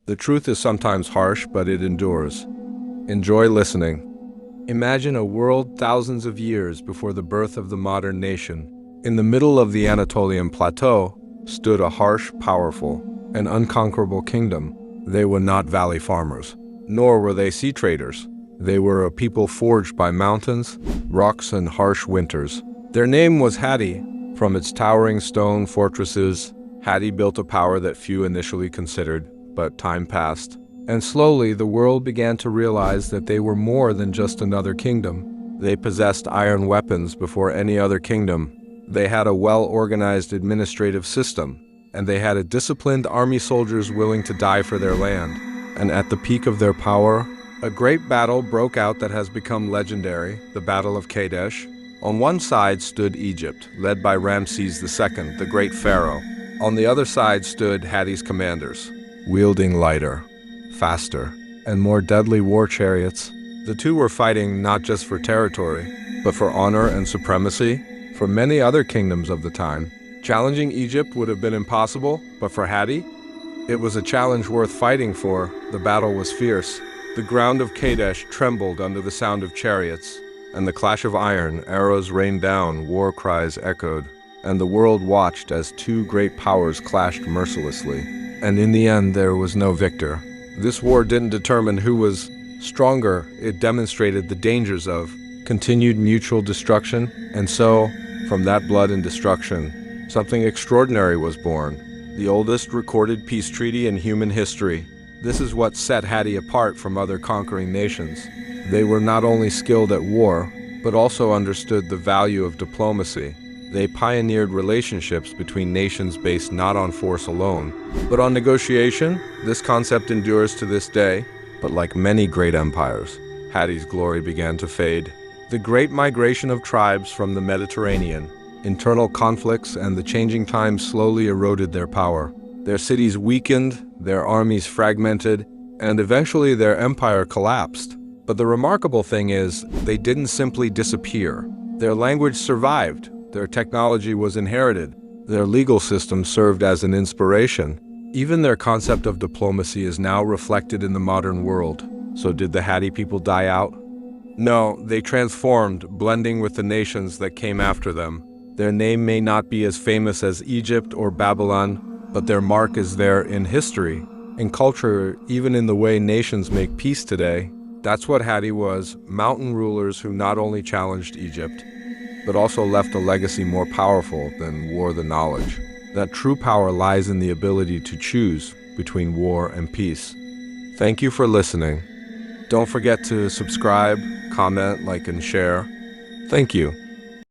The truth is sometimes harsh, but it endures. Enjoy listening. Imagine a world thousands of years before the birth of the modern nation. In the middle of the Anatolian plateau stood a harsh, powerful, and unconquerable kingdom. They were not valley farmers, nor were they sea traders. They were a people forged by mountains, rocks, and harsh winters. Their name was Hatti. From its towering stone fortresses, Hatti built a power that few initially considered, but time passed. And slowly the world began to realize that they were more than just another kingdom. They possessed iron weapons before any other kingdom. They had a well-organized administrative system, and they had a disciplined army soldiers willing to die for their land. And at the peak of their power, a great battle broke out that has become legendary, the Battle of Kadesh. On one side stood Egypt, led by Ramses II, the great pharaoh. On the other side stood Hatti's commanders, wielding lighter, faster, and more deadly war chariots. The two were fighting not just for territory, but for honor and supremacy. For many other kingdoms of the time, challenging Egypt would have been impossible, but for Hatti, it was a challenge worth fighting for. The battle was fierce. The ground of Kadesh trembled under the sound of chariots, and the clash of iron, arrows rained down, war cries echoed, and the world watched as two great powers clashed mercilessly. And in the end, there was no victor. This war didn't determine who was stronger. It demonstrated the dangers of continued mutual destruction. And so, from that blood and destruction, something extraordinary was born. The oldest recorded peace treaty in human history. This is what set Hatti apart from other conquering nations. They were not only skilled at war, but also understood the value of diplomacy. They pioneered relationships between nations based not on force alone, but on negotiation. This concept endures to this day, but like many great empires, Hatti's glory began to fade. The great migration of tribes from the Mediterranean, internal conflicts, and the changing times slowly eroded their power. Their cities weakened, their armies fragmented, and eventually their empire collapsed. But the remarkable thing is, they didn't simply disappear. Their language survived. Their technology was inherited. Their legal system served as an inspiration. Even their concept of diplomacy is now reflected in the modern world. So did the Hatti people die out? No, they transformed, blending with the nations that came after them. Their name may not be as famous as Egypt or Babylon, but their mark is there in history, in culture, even in the way nations make peace today. That's what Hatti was, mountain rulers who not only challenged Egypt, but also left a legacy more powerful than war the knowledge. That true power lies in the ability to choose between war and peace. Thank you for listening. Don't forget to subscribe, comment, like, and share. Thank you.